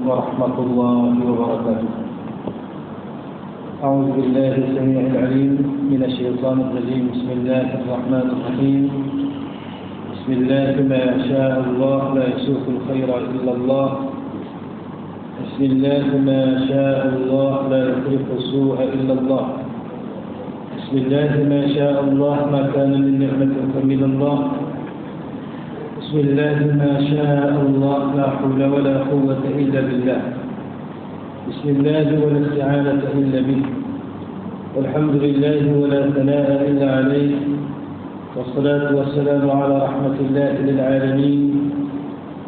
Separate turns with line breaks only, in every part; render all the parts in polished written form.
ورحمة الله وبركاته. أعوذ بالله السميع العليم من الشيطان الرجيم. بسم الله الرحمن الرحيم. بسم الله ما شاء الله لا يسوق الخير إلا الله. بسم الله ما شاء الله لا يخلق السوء إلا الله. بسم الله ما شاء الله ما كان من نعمة فمن الله. بسم الله ما شاء الله لا حول ولا قوة إلا بالله. بسم الله ولا استعانة إلا به. والحمد لله ولا ثناء إلا عليه. والصلاة والسلام على رحمة الله للعالمين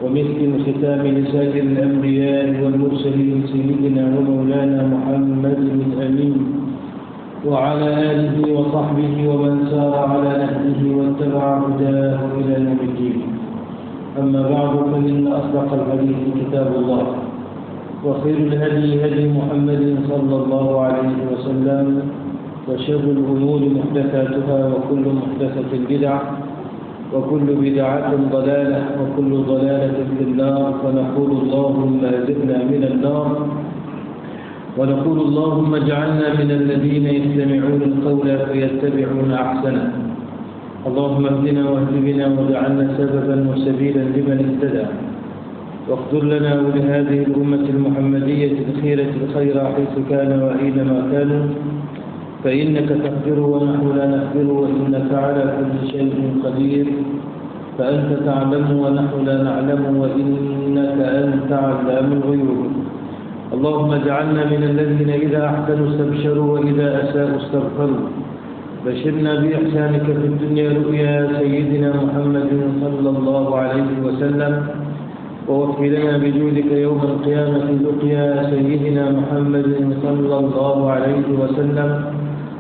ومثل ختام لسائر الأنبياء والمرسلين سيدنا ومولانا محمد الأمين وعلى آله وصحبه ومن سار على نهجه واتبع هداه إلى يوم الدين. أما بعد فإن أصدق الحديث كتاب الله وخير الهدي هدي محمد صلى الله عليه وسلم وشر الأمور محدثاتها وكل محدثة بدعة وكل بدعة ضلالة وكل ضلالة في النار. فنقول اللهم أجرنا من النار ونقول اللهم اجعلنا من الذين يستمعون القول فيتبعون أحسنه. اللهم اهدنا واهد بنا واجعلنا سببا وسبيلا لمن اهتدى. واغفر لنا ولهذه الأمة المحمدية الخيرة الخير حيث كان وأينما كانوا، فإنك تغفر ونحن لا نغفر وإنك على كل شيء قدير. فأنت تعلم ونحن لا نعلم وإنك أنت علام الغيوب. اللهم اجعلنا من الذين إذا أحسنوا استبشروا وإذا أساءوا استغفروا. بشرنا بإحسانك في الدنيا رؤيا سيدنا محمد صلى الله عليه وسلم، ووفق لنا بجودك يوم القيامة لقيا سيدنا محمد صلى الله عليه وسلم،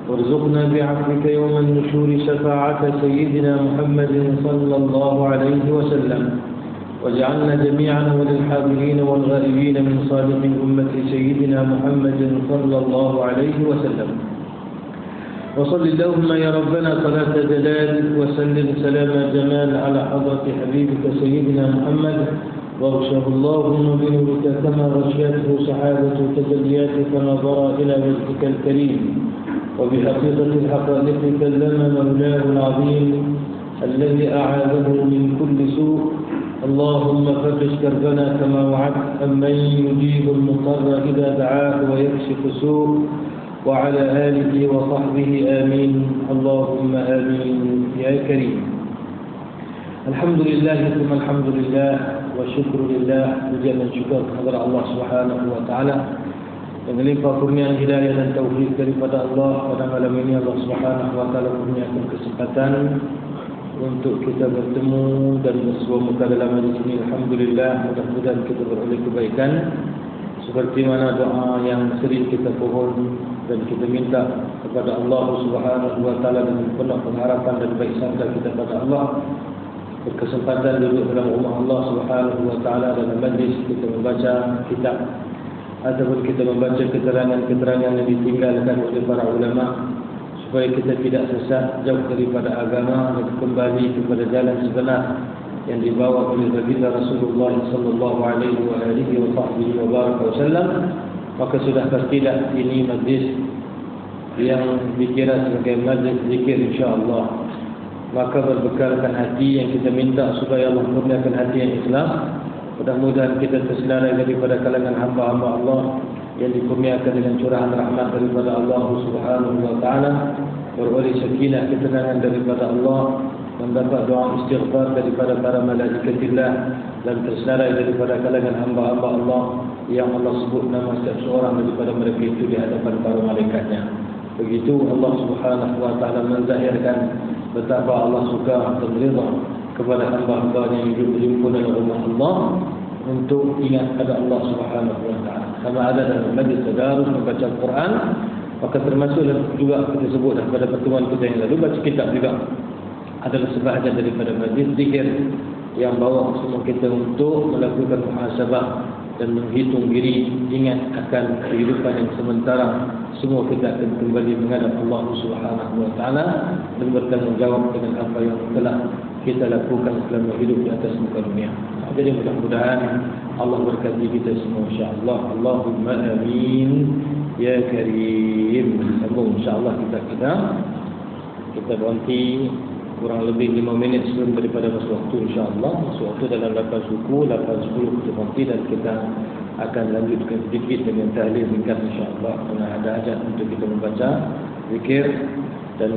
وارزقنا بعفوك يوم النشور شفاعة سيدنا محمد صلى الله عليه وسلم، واجعلنا جميعا وللحاضرين والغائبين من صالح أمة سيدنا محمد صلى الله عليه وسلم. وصل اللهم يا ربنا صلاة جلال وسلم سلام جمال على حضرة حبيبك سيدنا محمد، واغشه اللهم بنورك كما غشيته سحابة تجلياتك نظر إلى وجهك الكريم. وبحقيقة الحقائق كلم مولاه العظيم الذي أعاذه من كل سوء. اللهم فرج كربنا كما وعدت، أمن يجيب المضطر إذا دعاه ويكشف السوء، وعلى آله وصحبه آمين. اللهم آمين يا كريم. الحمد لله ثم الحمد لله والشكر لله. Puja dan syukur kepada Allah Subhanahu wa taala yang melimpah kurnia hidayah dan taufik daripada Allah. Pada malam ini Allah Subhanahu wa taala kurniakan kesempatan untuk kita bertemu dan bersua muka dalam majlis ini. Alhamdulillah, mudah-mudahan kita beroleh kebaikan seperti mana doa yang sering kita pohon dan kita minta kepada Allah Subhanahu wa taala dengan penuh pengharapan dan baik sangka kita kepada Allah. Berkesempatan duduk dalam rumah Allah Subhanahu wa taala dalam majlis kita membaca kitab ataupun kita membaca keterangan-keterangan yang ditinggalkan oleh para ulama supaya kita tidak sesat jauh daripada agama dan kembali kepada jalan sebenar yang dibawa oleh baginda Rasulullah sallallahu alaihi wasallam. Maka sudah pastilah ini majlis yang dikira sebagai majlis zikir insya-Allah. Maka berbekalkan hati yang kita minta supaya Allah kurniakan hati yang ikhlas. Mudah-mudahan kita tersenarai daripada kalangan hamba-hamba Allah yang dikurniakan dengan curahan rahmat daripada Allah Subhanahu wa taala, beroleh sakinah ketenangan daripada Allah, mendapat doa istighfar daripada para malaikatillah, dan tersenarai daripada kalangan hamba-hamba Allah yang Allah sebut nama setiap seorang daripada mereka itu di hadapan para malaikatnya. Begitu Allah Subhanahu wa taala menzahirkan betapa Allah suka dan redha kepada hamba-hamba yang hidup berjumpa dengan rumah Allah untuk ingat pada Allah Subhanahu wa taala. Sama ada dalam majlis tadarus membaca Al-Quran, maka termasuk juga kita sebut pada pertemuan kita yang lalu, baca kitab juga adalah sebahagian daripada majlis zikir yang bawa semua kita untuk melakukan muhasabah dan menghitung diri, ingat akan kehidupan yang sementara. Semua kita akan kembali menghadap Allah Subhanahu wa taala dan bertanggungjawab dengan apa yang telah kita lakukan selama hidup di atas muka dunia. Jadi mudah-mudahan Allah berkati kita semua insya-Allah. Allahumma amin ya karim. Sambung insya-Allah kita berhenti kurang lebih 5 minit sebelum daripada masa waktu insya-Allah. Masa waktu dalam 8 suku, 8:10 kita berhenti dan kita akan lanjutkan sedikit dengan tahlil ringkas insya-Allah. Karena ada hajat untuk kita membaca zikir dan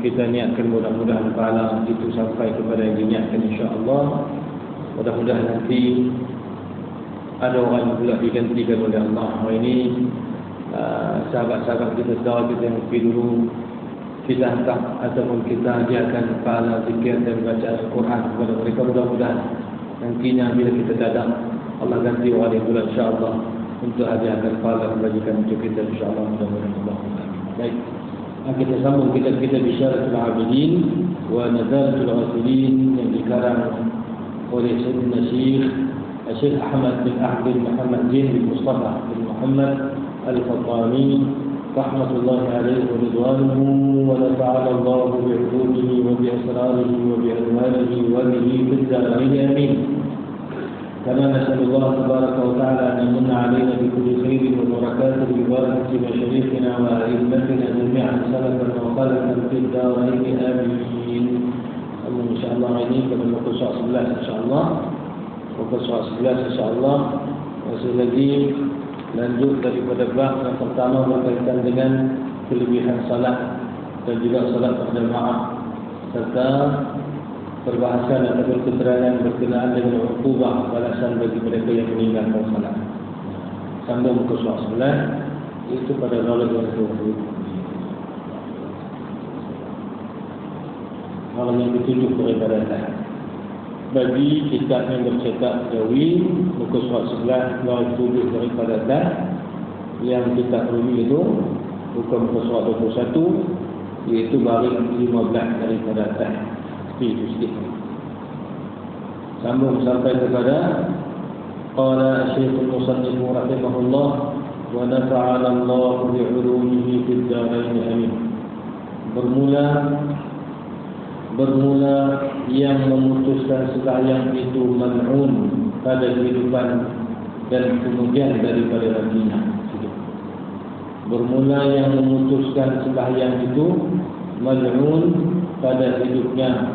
kita niatkan mudah-mudahan pahala itu sampai kepada yang diniatkan insya-Allah. Mudah-mudahan nanti ada orang yang pula digantikan oleh Allah. Ini sahabat-sahabat kita, saudara kita yang pergi dulu kita hantar ataupun kita hadiahkan pahala zikir dan bacaan Al-Quran kepada mereka. Mudah-mudahan nantinya bila kita datang Allah ganti orang yang pula insya-Allah untuk hadiahkan pahala kebajikan untuk kita insya-Allah. Mudah-mudahan Allah. Baik, kita sambung kita Bisyaratul Abidin wa Nadaratul Ghafilin yang dikarang oleh Sayyidina Syekh Ahmad bin Ahmad Muhammad bin Mustafa bin Muhammad Al-Fatani rahmatullahi alaihi wa ridwanuhu wa nafa'ala Allah bi'ulumihi wa bi'asrarihi wa bi'anwarihi wa bihi fid darain amin. Kama nas'alullah tabaraka wa ta'ala an yamunna 'alaina bi kulli khairin wa barakatuh bi barakati mashayikhina wa a'immatina jami'an salafan wa khalafan fid darain amin. InsyaAllah ini pada muka surat 11 insyaAllah. Muka surat 11 insyaAllah. Masih lagi lanjut daripada bab yang pertama berkaitan dengan kelebihan salat dan juga salat berjamaah serta perbahasan ataupun keterangan berkenaan dengan uqubah balasan bagi mereka yang meninggalkan salat. Sambung muka surat 11 itu pada ghalah yang ke-20. Hal yang dituju peribadatan bagi kitab yang bercetak Jawi muka surat 11 garis 7 peribadatan yang kita perlu itu bukan muka surat 21 iaitu baris 15 peribadatan itu sikit. Sambung sampai kepada qala Syekhul Musannif rahimahullah wa nafa'ana Allah bi'ulumihi fid darain amin. Bermula yang memutuskan sembahyang itu mal'un pada kehidupan dan kemudian daripada Madinah. Bermula yang memutuskan sembahyang itu mal'un pada hidupnya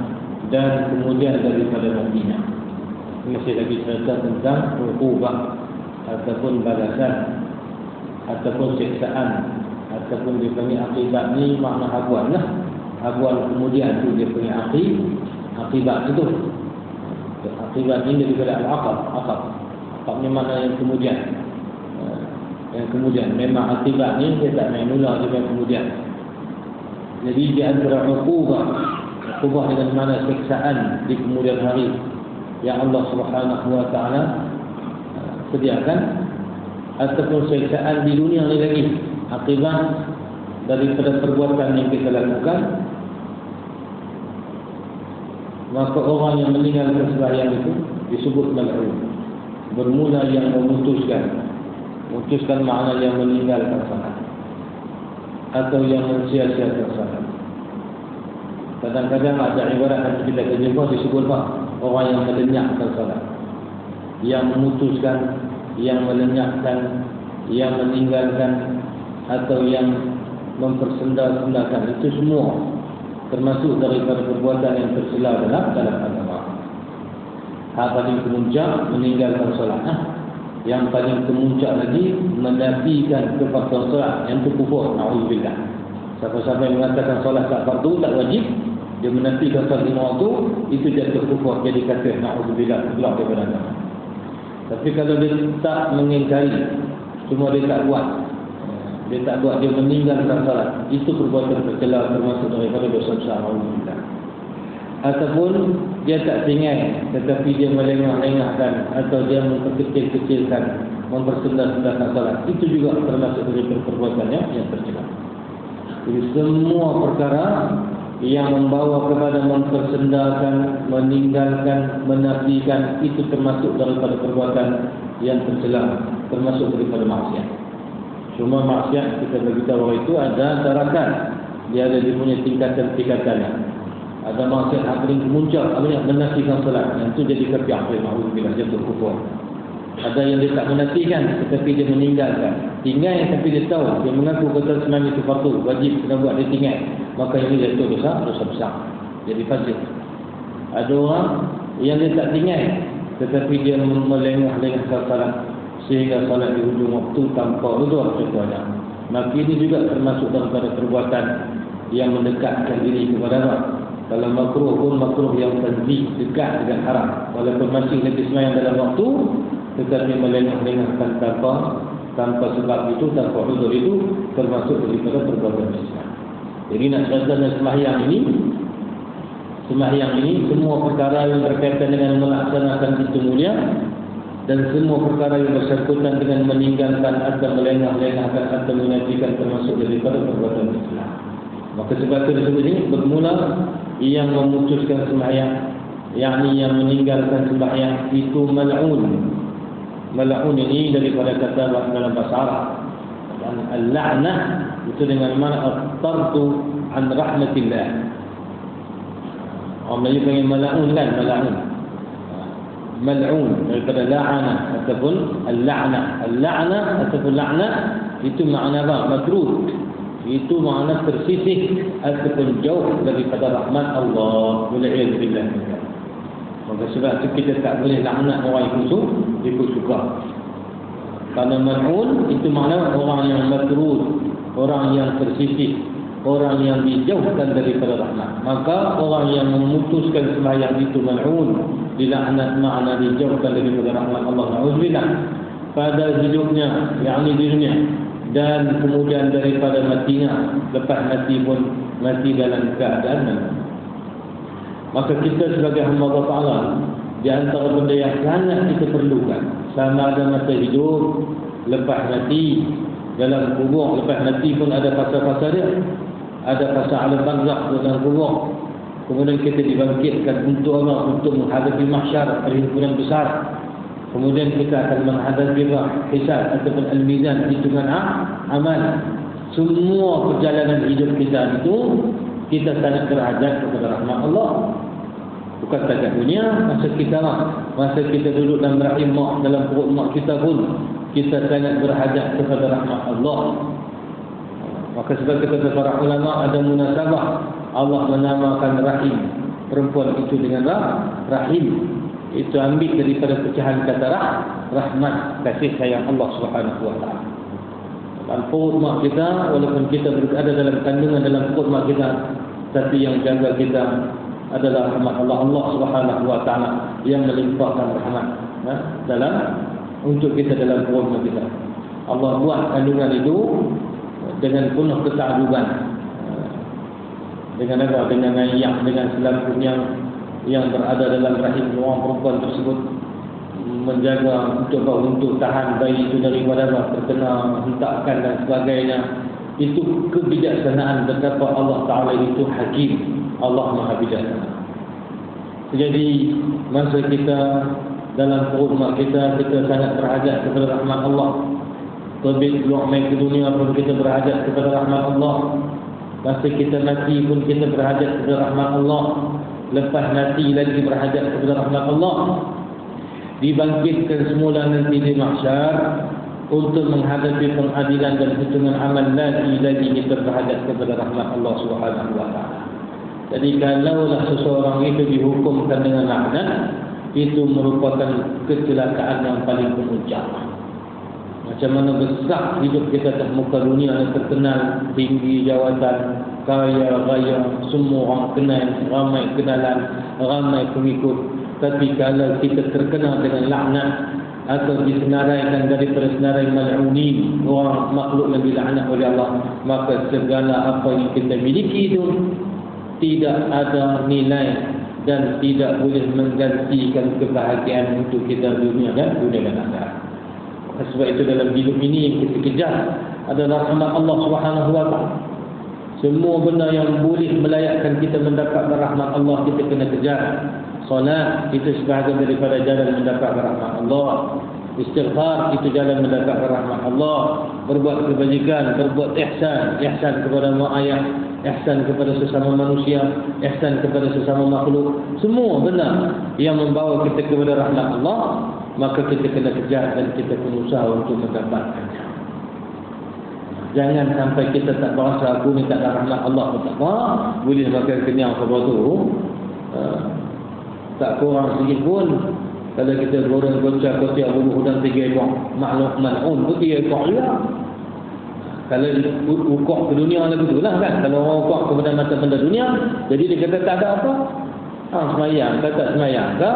dan kemudian daripada Madinah. Masih lagi cerita tentang uqubah ataupun balasan ataupun siksaan ataupun dipanggil akibat. Ni makna habuan lah. Habuan kemudian itu dia punya akibat itu. Akibat ini daripada al-aqab ni makna yang kemudian. Yang kemudian memang akibat ni dia tak main mula, dia main kemudian. Jadi di antara uqubah dengan mana siksaan di kemudian hari yang Allah Subhanahu wa taala sediakan ataupun siksaan di dunia ni lagi akibat daripada perbuatan yang kita lakukan, maka orang yang meninggalkan sembahyang itu disebut mal'un. Bermula yang memutuskan makna yang meninggalkan salat atau yang mensia-siakan salat. Kadang-kadang ada ibarat yang kita jumpa disebut orang yang melenyapkan salat, yang memutuskan, yang melenyapkan, yang meninggalkan atau yang mempersendakan, itu semua termasuk daripada perbuatan yang tercela dalam agama. Hal paling kemuncak meninggalkan solat. Yang paling kemuncak lagi menafikan kefarduan solat, yang itu kufur. Na'udzubillah. Siapa-siapa yang mengatakan solat tak fardu, tak wajib, dia menafikan solat 5 waktu, itu jatuh kufur, jadi kafir. Na'udzubillah, keluar daripada agama. Tapi kalau dia tak mengingkari, cuma dia tak buat, dia meninggalkan salat, itu perbuatan tercela termasuk daripada dosa besar. Alhamdulillah. Ataupun dia tak tinggal tetapi dia melengah-lengahkan atau dia memperkecil-kecilkan, mempersendah-sendahkan salat, itu juga termasuk daripada perbuatannya yang tercela. Jadi semua perkara yang membawa kepada mempersendahkan, meninggalkan, menafikan, itu termasuk daripada perbuatan yang tercela, termasuk daripada maksiat. Cuma maksiat kita beritahu itu ada tarakan, dia ada dia punya tingkatan-tingkatannya. Ada maksiat yang paling kemuncak, ada menafikan solat. Yang itu jadi kafir, ma'udzubillah, jatuh kufur. Ada yang dia tak menafikan tetapi dia meninggalkan. Tinggal tapi dia tahu, dia mengaku kata sembahyang itu fardu, wajib kena buat, dia tinggal. Maka ini jatuh dosa besar. Jadi fasik. Ada orang yang dia tak tinggal tetapi dia melengah-lengahkan salat sehingga salat di hujung waktu tanpa uzur contohnya. Maka ini juga termasuk daripada perbuatan yang mendekatkan diri kepada Allah. Kalau makruh pun makruh yang tanzih, dekat dengan haram. Walaupun masih lagi sembahyang dalam waktu, tetapi melengah-lengahkan tanpa sebab itu, tanpa uzur itu termasuk daripada perbuatan Islam. Jadi nak ceritakan sembahyang ini semua perkara yang berkaitan dengan melaksanakan itu mulia, dan semua perkara yang bersangkutan dengan meninggalkan atau melengah-lengahkan atau menafikan termasuk daripada perbuatan Islam. Maka sebab itu disebut ini bermula yang memutuskan sembahyang, yakni yang meninggalkan sembahyang itu mal'un. Mal'un ini daripada kata dalam bahasa Arab. Dan al-la'nah itu dengan makna at-tardu an rahmatillah. Orang Melayu panggil mal'un kan, mal'un. Mal'un daripada la'ana ataupun al-la'nah. Al-la'nah ataupun la'nah itu makna apa? Matrud. Itu makna tersisih ataupun jauh daripada rahmat Allah. Wala'iyadzubillah. Maka sebab itu kita tak boleh laknat orang ikut suka. Karena mal'un itu makna orang yang matrud, orang yang tersisih, orang yang dijauhkan daripada rahmat. Maka orang yang memutuskan sembahyang itu mal'un, dilaknat makna dijauhkan daripada rahmat Allah. Na'udzubillah. Pada hidupnya, yakni di dunia, dan kemudian daripada matinya, lepas mati pun mati dalam keadaan mal'un. Maka kita sebagai hamba Allah Ta'ala, di antara benda yang sangat kita perlukan, sama ada masa hidup, lepas mati, dalam kubur, lepas mati pun ada fasa-fasa dia. Ada fasa alam barzakh dalam kubur. Kemudian kita dibangkitkan untuk Allah, untuk menghadapi mahsyar, perhimpunan besar. Kemudian kita akan menghadapi hisab ataupun al-mizan, hitungan amal. Semua perjalanan hidup kita itu kita sangat berhajat kepada rahmat Allah. Bukan sahaja dunia, masa kita duduk dalam rahim mak, dalam perut mak kita pun kita sangat berhajat kepada rahmat Allah. Maka sebab kata para ulama ada munasabah Allah menamakan rahim perempuan itu dengan rahim. Itu ambil daripada pecahan kata rahmat, kasih sayang Allah Subhanahu wa taala. Dalam perut mak kita, walaupun kita berada dalam kandungan dalam perut mak kita, tapi yang jaga kita adalah rahmat Allah. Allah Subhanahu wa taala yang melimpahkan rahmat dalam untuk kita dalam perut mak kita. Allah buat kandungan itu dengan penuh ketakjuban. Dengan apa? Dengan ayah, dengan selaput yang berada dalam rahim orang perempuan tersebut, menjaga untuk tahan bayi itu daripada terkena hentakan dan sebagainya. Itu kebijaksanaan betapa Allah Ta'ala itu hakim. Allah Maha Bijaksana. Jadi masa kita dalam perut mak kita sangat berhajat kepada rahmat Allah. Terbit keluar mai ke dunia pun kita berhajat kepada rahmat Allah. Masa kita mati pun kita berhajat kepada rahmat Allah. Lepas mati lagi berhajat kepada rahmat Allah. Dibangkitkan semula nanti di mahsyar untuk menghadapi pengadilan dan hitungan amal, lagi kita berhajat kepada rahmat Allah Subhanahu wa taala. Jadi kalaulah seseorang itu dihukumkan dengan laknat, itu merupakan kecelakaan yang paling kemuncak. Macam mana besar hidup kita di muka dunia, terkenal, tinggi jawatan, kaya raya, semua orang kenal, ramai kenalan, ramai pengikut. Tapi kalau kita terkenal dengan laknat atau disenaraikan daripada senarai mal'unin, orang makhluk yang dilaknat oleh Allah, maka segala apa yang kita miliki itu tidak ada nilai dan tidak boleh menggantikan kebahagiaan untuk kita dunia dan akhirat. Sebab itu dalam hidup ini yang kita kejar adalah rahmat Allah Subhanahu wa taala. Semua benda yang boleh melayakkan kita mendapat rahmat Allah kita kena kejar. Solat itu sebahagian daripada jalan mendapat rahmat Allah. Istighfar itu jalan mendapat rahmat Allah. Berbuat kebajikan, berbuat ihsan kepada mak ayah, ihsan kepada sesama manusia, ihsan kepada sesama makhluk, semua benar yang membawa kita kepada rahmat Allah, maka kita kena kejar dan kita berusaha untuk mendapatkannya. Jangan sampai kita tak berasa aku ni tak ada rahmat Allah pun tak apa, boleh makan kenyang sebab tu tak kurang sedikit pun. Kalau kita goreng gocak kotiak bubuk udang 3 ekor, makhluk mal'un pun 3 ekor juga. Kalau ukok ke dunia lah begitulah kan. Kalau orang ukok kepada mata benda dunia, jadi dia kata tak ada apa. Semayang, tak semayang ke,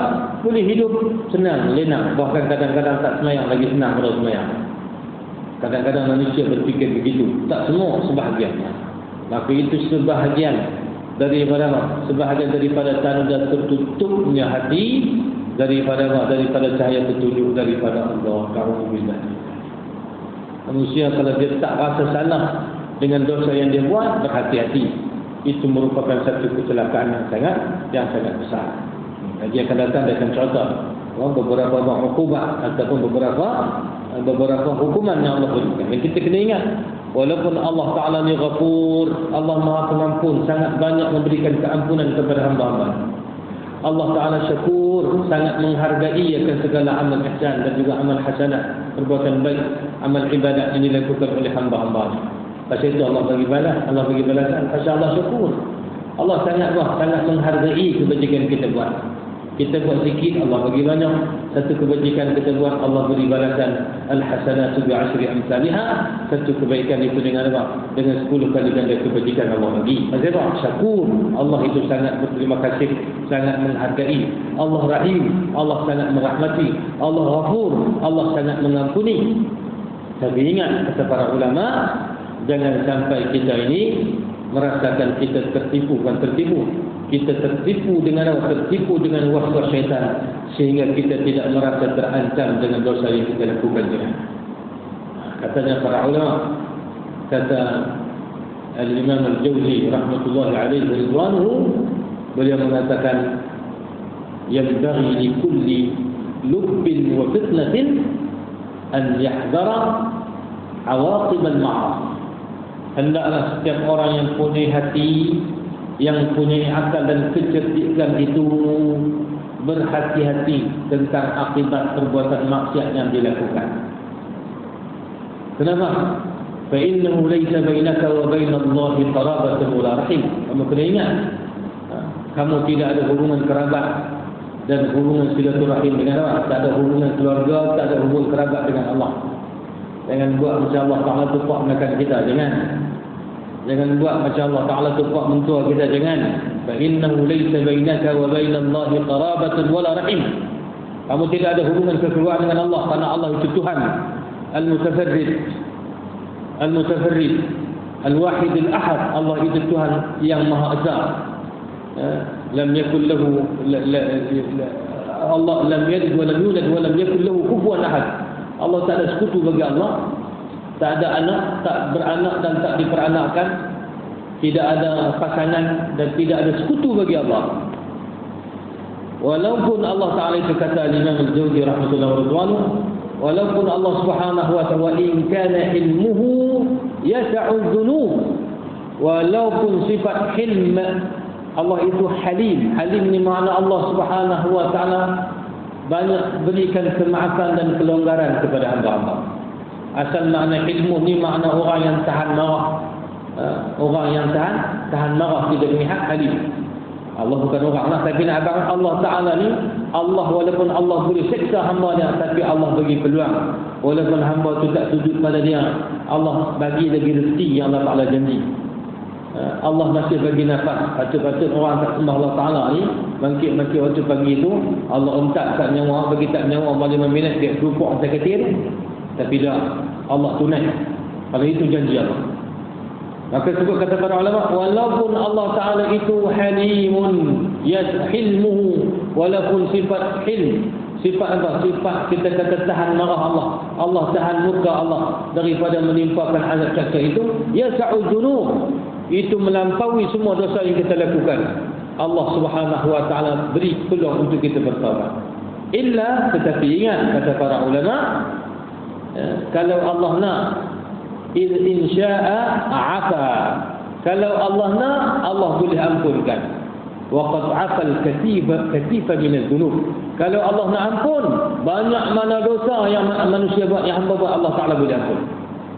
boleh hidup senang, lenang. Bahkan kadang-kadang tak semayang lagi senang pada semayang. Kadang-kadang manusia berfikir begitu. Tak semua, sebahagiannya. Maka itu sebahagian daripada apa? Sebahagian daripada tanda tertutupnya hati daripada apa? Daripada cahaya petunjuk daripada Allah. Alhamdulillah. Manusia kalau dia tak rasa salah dengan dosa yang dia buat, berhati-hati. Itu merupakan satu kecelakaan yang sangat besar. Dia akan datang, dia akan contoh beberapa hukuman ataupun beberapa hukuman yang Allah berikan. Dan kita kena ingat, walaupun Allah Ta'ala ni Ghafur, Allah Maha Pengampun, sangat banyak memberikan keampunan kepada hamba-hamba. Allah Ta'ala Syakur, sangat menghargai akan segala amal ihsan dan juga amal hasanah, perbuatan baik, amal ibadat yang dilakukan oleh hamba-hamba. Pasal itu Allah bagi balasan. Pasal Allah Syakur, Allah sangat menghargai kebajikan kita buat. Kita buat sikit, Allah bagi banyak. Satu kebajikan kita buat, Allah beri balasan. Al-hasanatu bi'ashri amsalihha. Satu kebaikan itu dengan apa? Dengan 10 kali ganda kebajikan Allah bagi. Maksudnya apa? Syakur. Allah itu sangat berterima kasih, sangat menghargai. Allah Rahim, Allah sangat merahmati. Allah Ghafur, Allah sangat mengampuni. Tapi ingat, kata para ulama, jangan sampai kita ini merasakan kita tertipu. Kita tertipu dengan waswas syaitan, sehingga kita tidak merasa terancam dengan dosa yang kita lakukan. Katanya para ulama, kata Al-Imam Al-Jawzi rahmatullahi alaihi ridwanuhu, beliau mengatakan, yanbaghi li kulli lubbin wa fitnatin an yahdara awaqib al-ma'asi. Hendaklah setiap orang yang punya hati, yang punya akal dan kecerdikan itu berhati-hati tentang akibat perbuatan maksiat yang dilakukan. Kenapa? Fa innahu laysa bainaka wa bainallahi qarabatun wala rahim. Kamu kena ingat, kamu tidak ada hubungan kerabat dan hubungan silaturahim dengan Allah. Tak ada hubungan keluarga, tak ada hubungan kerabat dengan Allah. Jangan buat macam Allah Ta'ala tupak menekan kita, jangan buat macam Allah Ta'ala tupak mentua kita, jangan. Fa innahu laysa bainaka wa bainallahi qarabatun wala rahim. Kamu tidak ada hubungan kekeluargaan dengan Allah, karena Allah itu Tuhan Al-Mutafarrid, Al-Wahid Al-Ahad. Allah itu Tuhan yang Maha Esa. Lam yakul lahu Allah lam yalid wa lam yulad wa lam yakul lahu kufuwan ahad. Allah tak ada sekutu bagi Allah, tak ada anak, tak beranak dan tak diperanakkan, tidak ada pasangan dan tidak ada sekutu bagi Allah. Walaupun Allah Ta'ala itu kata Imam Al-Jawzi rahmatullahi ridwanuhu, walaupun Allah Subhanahu wa ta'ala in kana ilmuhu yas'u dzunub, walaupun sifat hilm Allah itu halim. Halim ni makna Allah Subhanahu wa ta'ala banyak berikan kemaafan dan kelonggaran kepada hamba-hamba. Asal makna ilmu ni makna orang yang tahan marah. Orang yang tahan marah, tidak memihak, halim. Allah bukan orang lah, tapi nak abang Allah Ta'ala ni, Allah walaupun Allah boleh seksa hamba dia, tapi Allah bagi peluang. Walaupun hamba tu tak sujud pada dia, Allah bagi lagi rezeki yang Allah Ta'ala janji. Allah masih bagi nafas. Patut-patut orang tak sembah Allah Ta'ala ni bangkit-bangkit waktu pagi itu, Allah entak kat nyawa, bagi tak nyawa 5 minit dia rupuk atas ketir. Tapi dah, Allah tunai. Kalau itu janji Allah. Maka sebut kata para ulama, walaupun Allah Ta'ala itu halimun yashilmuhu, walaupun sifat hilm, sifat apa? Sifat kita kata tahan marah Allah, Allah tahan murka Allah daripada menimpakan azab caksa itu, yas'u dzunub, itu melampaui semua dosa yang kita lakukan. Allah Subhanahu wa Ta'ala beri peluang untuk kita bertaubat. Illa, tetapi ingat kata para ulama, kalau Allah nak, in sya'a afa, Kalau Allah nak, Allah boleh ampunkan. Wa qad 'afal katifa min adh-dhunub. Kalau Allah nak ampun, banyak mana dosa yang manusia buat, yang hamba buat, Allah Taala boleh ampun.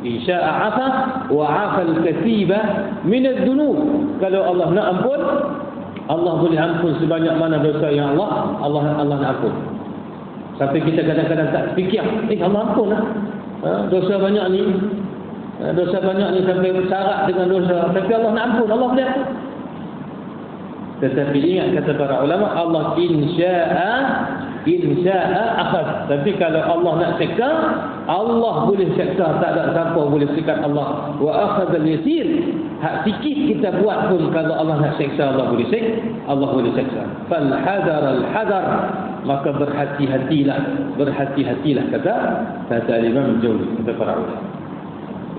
Insya'a 'afa wa 'afal katiba min adh-dhunub. Kalau Allah nak ampun, Allah boleh ampun sebanyak mana dosa yang Allah nak ampun. Sampai kita kadang-kadang tak fikir, Allah ampun lah. Dosa banyak ni. Dosa banyak ni sampai syarat dengan dosa. Tapi Allah nak ampun, Allah boleh ampun. Tetapi ingat kata para ulama, Allah insya'a akhaz. Tapi kalau Allah nak seksa, Allah boleh seksa, tak ada siapa boleh sekat Allah. Wa akhazal yasir. Hak sikit kita buat pun kalau Allah nak seksa, Allah boleh seksa. Fal hadar, maka berhati-hatilah kata Imam Jauzi, kata para ulama.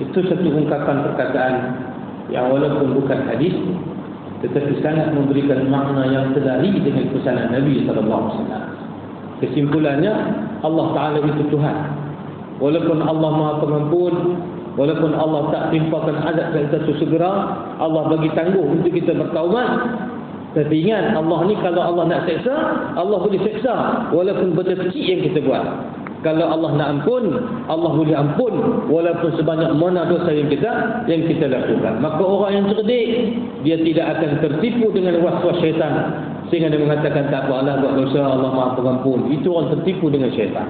Itu satu ungkapan perkataan yang walaupun bukan hadis, tetapi sangat memberikan makna yang sedari dengan pesanan Nabi SAW. Kesimpulannya, Allah Ta'ala itu Tuhan. Walaupun Allah Maha Pengampun, walaupun Allah tak timpakan azab kita itu segera, Allah bagi tangguh untuk kita bertaubat. Tapi ingat, Allah ni kalau Allah nak seksa, Allah boleh seksa walaupun benda kecil yang kita buat. Kalau Allah nak ampun, Allah boleh ampun walaupun sebanyak mana dosa yang kita lakukan. Maka orang yang cerdik, dia tidak akan tertipu dengan waswas syaitan sehingga dia mengatakan tak apalah buat dosa, Allah Maha Pengampun. Itu orang tertipu dengan syaitan.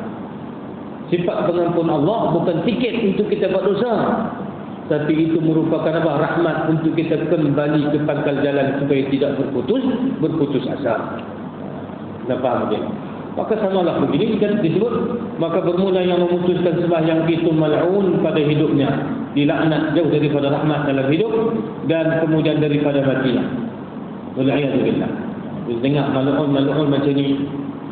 Sifat pengampun Allah bukan tiket untuk kita buat dosa, tapi itu merupakan apa? Rahmat untuk kita kembali ke pangkal jalan supaya tidak berputus asa. Dah faham dia? Maka samalah begini kan disebut, maka bermula yang memutuskan sembahyang itu mal'un pada hidupnya, dilaknat jauh daripada rahmat dalam hidup dan kemudian daripada matinya. Wal'iyadzubillah. Dengar mal'un macam ni,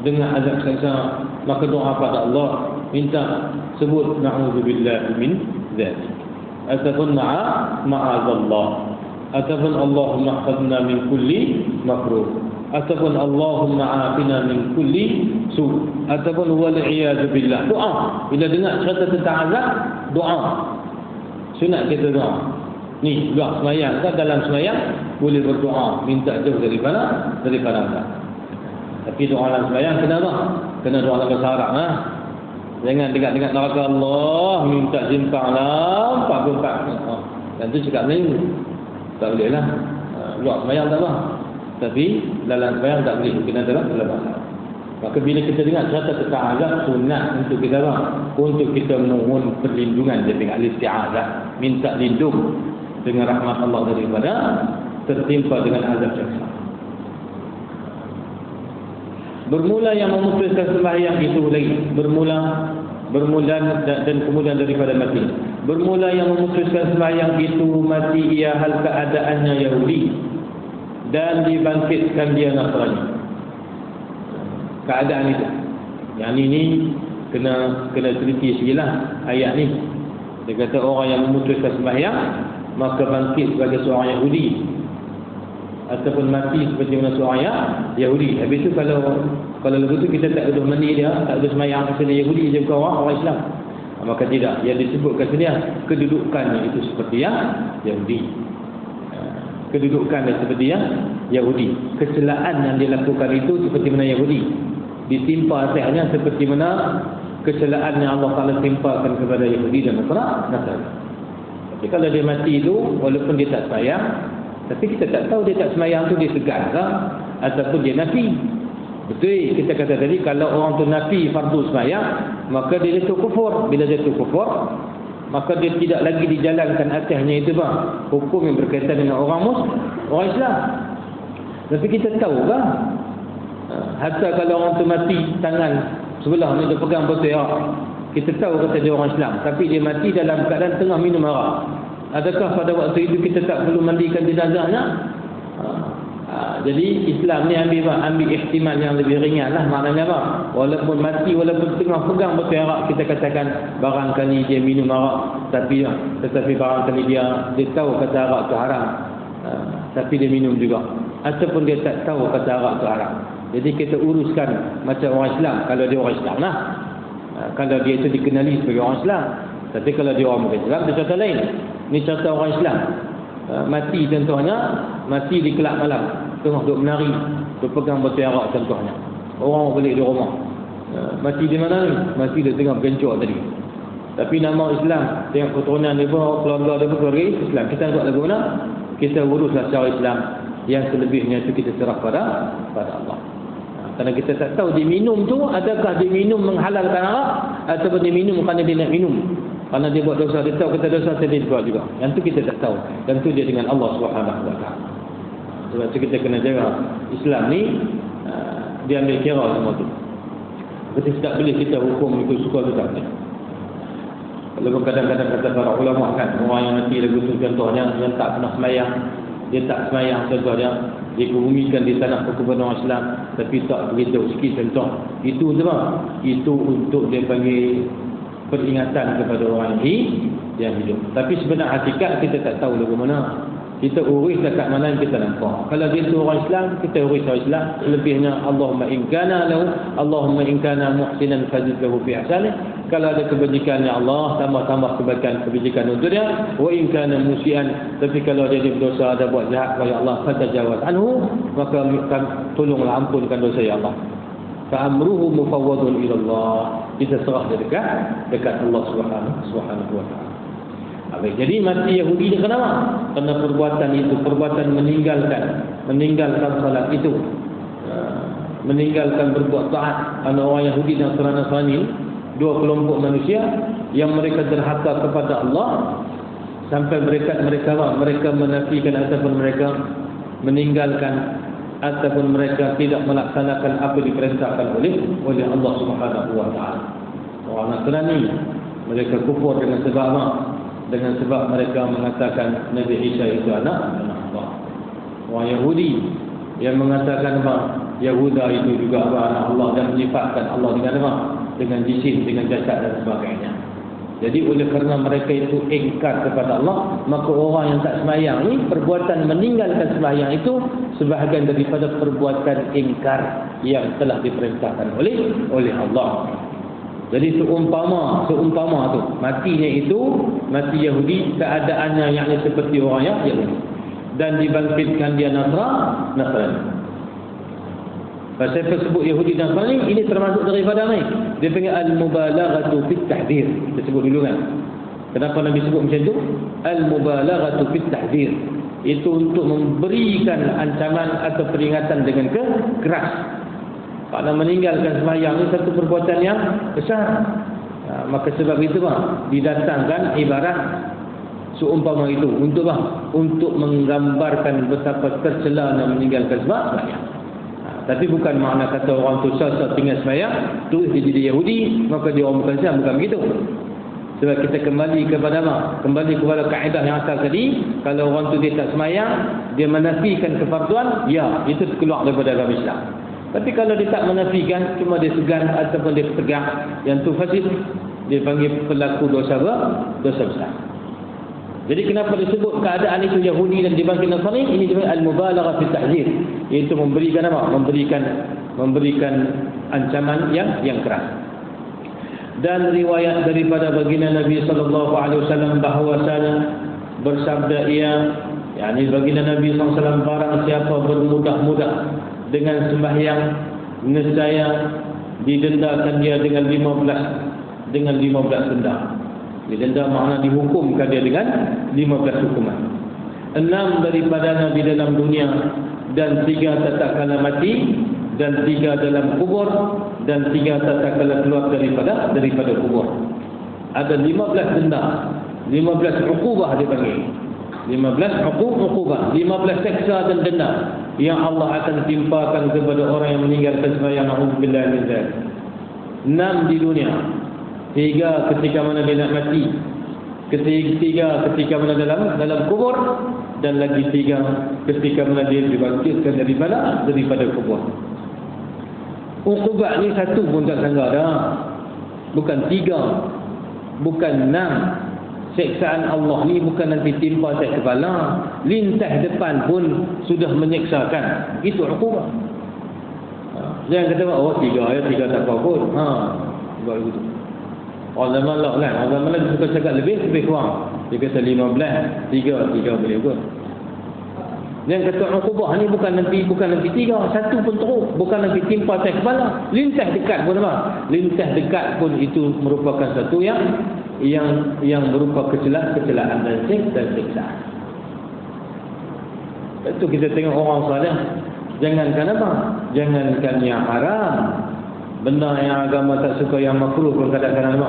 dengar azab seksa, maka doa pada Allah, minta sebut na'udzubillah min dzalik. Ataupun ma'azallah, ataupun Allahumma hafazna min kulli makruh, ataupun Allahumma afina min kulli su', ataupun wal'iyadu billah. Doa bila dengar cerita tentang azab, doa sunat kita doa. Ni doa semayang kan, dalam semayang boleh berdoa minta jauh daripada azab. Tapi doa dalam semayang kena apa? Kena doa dalam bahasa Arab lah. Jangan dengar neraka Allah minta simpang lah 44. Dan tu cakap Melayu tak boleh lah. Luar semayang tak apa, tapi dalam semayang tak boleh, kena dalam bahasa. Maka bila kita dengar cerita tentang azab, sunat untuk kita apa? Untuk kita mohon perlindungan daripada al-isti'adzah, minta lindung dengan rahmat Allah daripada tertimpa dengan azab seksa. Bermula yang memutuskan sembahyang itu lagi, bermula dan kemudian daripada mati. Bermula yang memutuskan sembahyang itu mati, ia hal keadaannya Yahudi dan dibangkitkan dia Nasrani. Keadaan itu. Yang ini kena teliti sigilah ayat ni. Dia kata orang yang memutuskan sembahyang maka bangkit sebagai seorang Yahudi ataupun mati seperti mana seorang Yahudi. Habis itu kalau begitu kita tak ada mandi dia, tak ada sembahyang kesana Yahudi je, bukan orang Islam. Maka tidak, yang disebutkan sini kedudukannya itu seperti Yahudi. Kedudukannya seperti Yahudi. Kecelaan yang dilakukan itu seperti mana Yahudi. Ditimpa atasnya seperti mana kecelaan yang Allah Taala timpakan kepada Yahudi dan Nasrani. Tapi kalau dia mati itu, walaupun dia tak sembahyang, tapi kita tak tahu dia tak sembahyang tu dia segan ke ataupun dia nafi. Betul kita kata tadi, kalau orang tu nafi fardu sembahyang, maka dia jatuh kufur. Bila jatuh kufur, maka dia tidak lagi dijalankan atasnya itu bang hukum yang berkaitan dengan orang Islam. Tapi kita tahu kan, hatta kalau orang tu mati tangan sebelah ni dia pegang botol, kita tahu kata dia orang Islam, tapi dia mati dalam keadaan tengah minum arak. Adakah pada waktu itu kita tak perlu mandikan jenazahnya? Jadi Islam ni ambil ihtimal yang lebih ringan lah. Maknanya apa? Walaupun mati, walaupun tengah pegang botol arak, kita katakan barangkali dia minum arak, tetapi barangkali dia tahu kata arak tu haram, tapi dia minum juga, ataupun dia tak tahu kata arak tu haram. Jadi kita uruskan macam orang Islam, kalau dia orang Islam lah, kalau dia itu dikenali sebagai orang Islam. Tapi kalau dia orang Islam, itu contoh lain. Ini contoh orang Islam.
mati contohnya, mati di kelab malam, tengah duk menari, berpegang batu arak contohnya. Orang balik di rumah. Mati di mana ni? Mati di tengah bergencur tadi. Tapi nama Islam, tengok keturunan dia pun, keluarga dia pun keluarga Islam. Kita nak buat lagu mana? Kita uruslah secara Islam. Yang selebihnya itu kita serah pada Allah. Kerana kita tak tahu dia minum tu, adakah dia minum menghalalkan arak ataupun dia minum kerana dia nak minum. Kerana dia buat dosa, dia tahu kata dosa, dia buat juga. Yang tu kita tak tahu. Dan tu dia dengan Allah SWT. Sebab tu kita kena jaga Islam ni, dia ambil kira semua tu. Kita tak boleh kita hukum ikut suka tu tak boleh. Kalau kadang-kadang kata para ulama kan, orang yang mati lagu tu contohnya, yang tak pernah semayang, dia tak semayang contohnya, dia kebumikan di tanah perkuburan Islam, tapi tak beritahu sikit contoh. Itu sebab itu untuk dia panggil peringatan kepada orang yang hidup. Tapi sebenar hakikat kita tak tahu lagu mana. Kita urus dekat mana yang kita nampak. Kalau dia tu orang Islam, kita urus orang Islam. Lebihnya Allahumma in kana lahu, Allahumma in kana muhsinan fazid lahu fi ihsanih. Kalau ada kebajikan ya Allah, tambah-tambah kebajikan untuk dia. Wa in kana musian, tapi kalau dia berdosa, ada buat jahat kepada Allah, fatajawaz anhu, maka tolonglah ampunkan dosa ya Allah. Fa amruhu mufawwadun ila Allah. Kita serah dia dekat Allah Subhanahu wa taala. Jadi mati Yahudi ni kenapa? Kerana perbuatan itu, perbuatan meninggalkan salat itu, meninggalkan berbuat taat. Kerana orang Yahudi dan Nasrani, dua kelompok manusia yang mereka derhaka kepada Allah sampai mereka menafikan ataupun mereka meninggalkan ataupun mereka tidak melaksanakan apa diperintahkan oleh Allah Subhanahu wa taala. Orang Nasrani mereka kufur dengan sebab apa? Dengan sebab mereka mengatakan Nabi Isa itu anak Allah. Orang Yahudi yang mengatakan apa? Yahuda itu juga anak Allah dan menyifatkan Allah dengan apa? Dengan jisim, dengan jasad dan sebagainya. Jadi oleh kerana mereka itu ingkar kepada Allah, maka orang yang tak sembahyang ni, perbuatan meninggalkan sembahyang itu sebahagian daripada perbuatan ingkar yang telah diperintahkan oleh Allah. Jadi seumpama tu matinya itu mati Yahudi, keadaannya yang seperti orang Yahudi, dan dibangkitkan dia Nasrani. Pasal sebut Yahudi dan Nasrani ini termasuk daripada ni. Dia panggil al-mubalaghatu fit tahdhir. Kita sebut dulu kan. Kenapa Nabi sebut macam tu? Al-mubalaghatu fit tahdhir. Itu untuk memberikan ancaman atau peringatan dengan keras. Kerana meninggalkan sembahyang ini satu perbuatan yang besar. Maka sebab itu didatangkan ibarat seumpama itu untuk untuk menggambarkan betapa tercelanya meninggalkan sembahyang. Tapi bukan makna kata orang tu sah tinggal sembahyang terus dia jadi Yahudi, maka dia orang bukan Islam, bukan begitu. Sebab kita kembali kepada kembali kepada kaedah yang asal tadi. Kalau orang tu dia tak sembahyang, dia menafikan kefarduan, ya, itu keluar daripada agama Islam. Tapi kalau dia tak menafikan, cuma dia segan ataupun dia tegak, yang tu fasid, dia panggil pelaku dosa besar. Jadi kenapa disebut keadaan itu Yahudi dan dibangkit Nasrani? Ini disebut al-mubalaghah fi ta'zir, iaitu memberikan apa? Memberikan ancaman yang keras. Dan riwayat daripada baginda Nabi sallallahu alaihi wasallam bahwasanya bersabda ia, yakni baginda Nabi sallallahu alaihi wasallam, barang siapa bermudah-mudah dengan sembahyang, nescaya didendakan dia dengan 15 denda. Didenda makna dihukumkan dia dengan 15 hukuman. 6 daripadanya di dalam dunia, dan 3 tatkala mati, dan 3 dalam kubur, dan 3 tatkala keluar daripada kubur. Ada 15 denda, 15 uqubah dia panggil. 15 uqubah, 15 seksa dan denda yang Allah akan timpakan kepada orang yang meninggalkan sembahyang. Alhamdulillah min dzalik. 6 di dunia, 3 ketika mana dia nak mati, 3 ketika mana dalam kubur, dan lagi 3 ketika mana dia dibangkitkan daripada kubur. Uqubat ni satu pun tak sangka dah. Bukan 3, bukan 6. Seksaan Allah ni bukan nanti timpa atas kepala, lintas depan pun sudah menyeksakan. Itu uqubat. Jangan kata 3 tak apa pun. Buat begitu. Orang zaman lah kan, orang zaman lah dia suka cakap lebih kurang. Dia kata 15, 3 boleh kot. Yang kata uqubah ni bukan nanti 3, satu pun teruk, bukan nanti timpa atas kepala, lintas dekat pun apa? Lintas dekat pun itu merupakan satu yang berupa kecelakaan dan siksaan. Itu kita tengok orang saleh, jangankan apa? Jangankan yang haram, benda yang agama tak suka, yang makruh pun kadang-kadang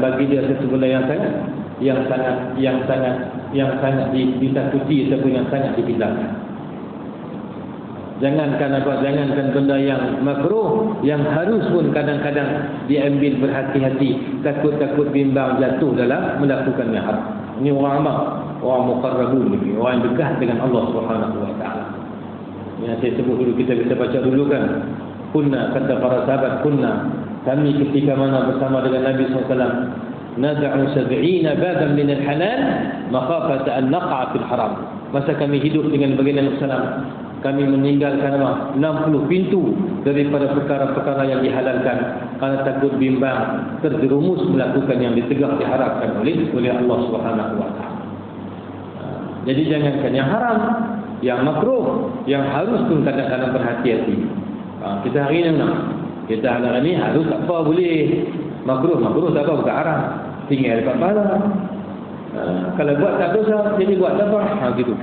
bagi dia satu benda yang sangat ditakuti ataupun yang sangat dipindahkan. Jangankan benda yang makruh, yang harus pun kadang-kadang diambil berhati-hati, takut bimbang jatuh dalam melakukan yang haram. Ini orang apa? Orang muqarrabun ni, orang yang dekat dengan Allah Subhanahu wa taala. Yang saya sebut dulu, kita baca dulu kan. Kunna, kata para sahabat, kami ketika mana bersama dengan Nabi SAW, nad'u 70 baban min al-halal makhafata an naqa' fil haram. Masa kami hidup dengan baginda Nabi SAW, kami meninggalkan 60 pintu daripada perkara-perkara yang dihalalkan kerana takut bimbang terjerumus melakukan yang ditegak diharapkan oleh Allah Subhanahu wa taala. Jadi jangankan yang haram, yang makruh, yang harus pun kadang-kadang berhati-hati. Kita hari ni harus tak apa boleh, makruh tak apa, bukan haram, tinggal dekat pahala. Kalau buat tak dosa, jadi buat tak apa, gitu.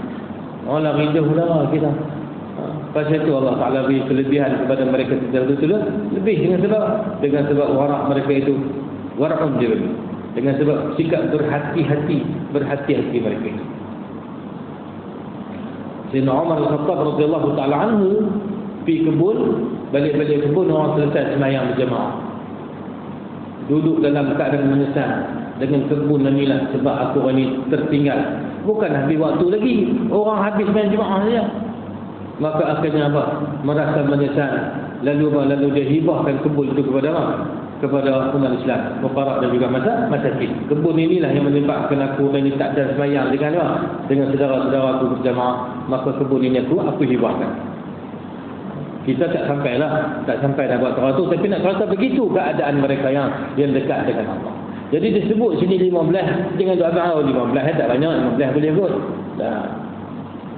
Allah rindu dah kita. Pasal itu Allah Ta'ala beri kelebihan kepada mereka betul-betul lebih dengan sebab warak mereka itu warakun dia lebih, dengan sebab sikap berhati-hati mereka itu. Sayyidina Umar Al-Khattab radhiyallahu ta'ala anhu pergi kebun, balik kebun, orang selesai sembahyang berjemaah, duduk dalam keadaan menyesal dengan kebun inilah sebab aku orang ini tertinggal. Bukan habis waktu lagi, orang habis sembahyang jemaah saja. Maka akhirnya apa? Merasa menyesal. Lalu dia hibahkan kebun itu kepada umat Islam, fuqara dan juga masakin. Kebun inilah yang menyebabkan aku ini tak ada sembahyang dengan saudara-saudara aku berjamaah. Maka kebun ini aku hibahkan. Kita tak sampai dah buat teratur, tapi nak rasa begitu keadaan mereka yang dekat dengan Allah. Jadi disebut sini 15, jangan duk abang 15 tak banyak, 15 boleh kot.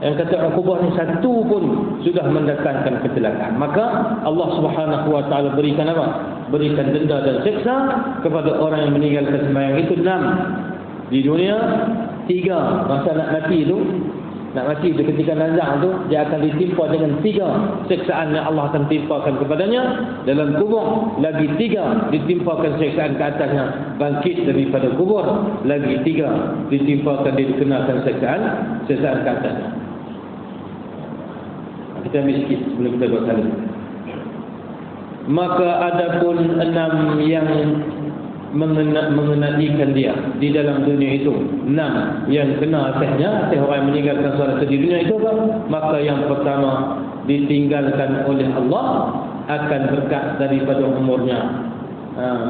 Yang kata uqubah ni satu pun sudah mendatangkan kecelakaan. Maka Allah Subhanahu wa taala berikan apa? Berikan denda dan siksa kepada orang yang meninggalkan sembahyang itu 6 di dunia, 3 masa nak mati itu ketika nazak tu dia akan ditimpa dengan 3 siksaan yang Allah akan timpakan kepadanya dalam kubur, lagi 3 ditimpakan siksaan ke atasnya bangkit daripada kubur, lagi 3 ditimpakan dikenakan siksaan ke atasnya. Kita miskin sebelum kita buat salat. Maka adapun 6 yang mengenaikan dia di dalam dunia itu, 6 yang kena atasnya atas orang yang meninggalkan solat di dunia itu apa? Maka yang pertama ditinggalkan oleh Allah akan berkat daripada umurnya.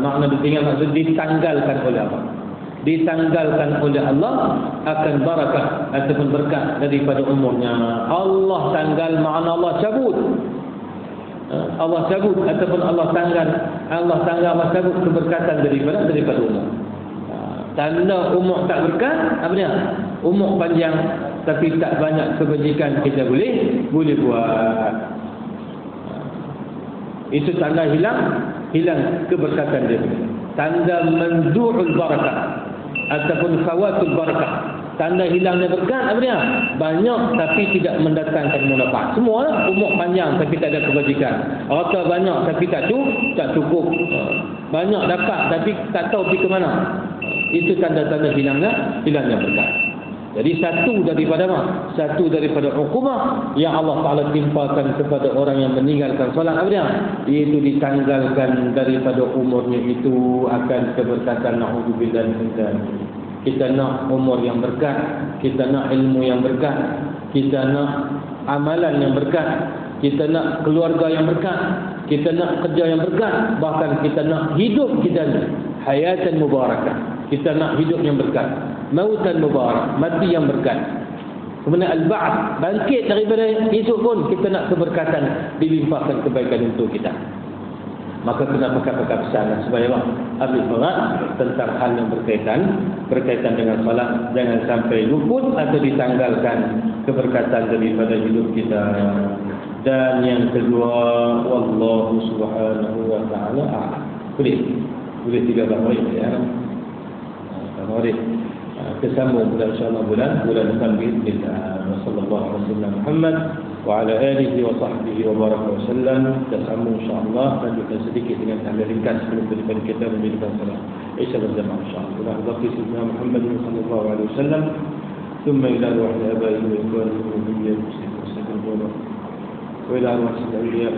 Makna ditanggalkan oleh apa? Ditanggalkan oleh Allah akan barakah ataupun berkat daripada umurnya. Allah tanggal makna Allah cabut. Allah cabut ataupun Allah cabut keberkatan daripada umur. Tanda umur tak berkat apa dia? Umur panjang tapi tak banyak kebajikan kita boleh buat. Itu tanda hilang keberkatan dia. Tanda manzu'ul barakah ataupun khawatul barakah. Tanda hilangnya berkat apa dia? Banyak tapi tidak mendatangkan manfaat. Semua umur panjang tapi tak ada kebajikan. Harta banyak tapi tak cukup. Banyak dapat tapi tak tahu pergi ke mana. Itu tanda-tanda hilangnya berkat. Jadi satu daripada uqubah yang Allah Ta'ala timpakan kepada orang yang meninggalkan solat apa dia? Iaitu ditanggalkan daripada umurnya itu akan keberkatan. Na'udzubillah min dzalik. Kita nak umur yang berkat, kita nak ilmu yang berkat, kita nak amalan yang berkat, kita nak keluarga yang berkat, kita nak kerja yang berkat, bahkan kita nak hidup kita ni hayatan mubarakah. Kita nak hidup yang berkat, mautan mubarak, mati yang berkat. Kemudian al-ba'ats, bangkit daripada esok pun kita nak keberkatan, dilimpahkan kebaikan untuk kita. maka kena pakai pesanan supaya ambil berat tentang hal yang berkaitan dengan salat, jangan sampai luput atau ditanggalkan keberkatan daripada hidup kita. Dan yang kedua, wallahu subhanahu wa ta'ala boleh 13 hari ya. Hari kesambung insya-Allah bulan depan bismillah. Wassallallahu alaihi wasallam Muhammad wa ala alihi wa sahbihi wa baraka wasallam. Kesambung insya-Allah, lanjutkan sedikit dengan tanda ringkas sebelum kita menjadikan salat Isya berjamaah insya-Allah. Baqi sayyidina Muhammad sallallahu alaihi wasallam thumma ila ruhi abaihi wa ikhwanihi wa ila arwah al-awliya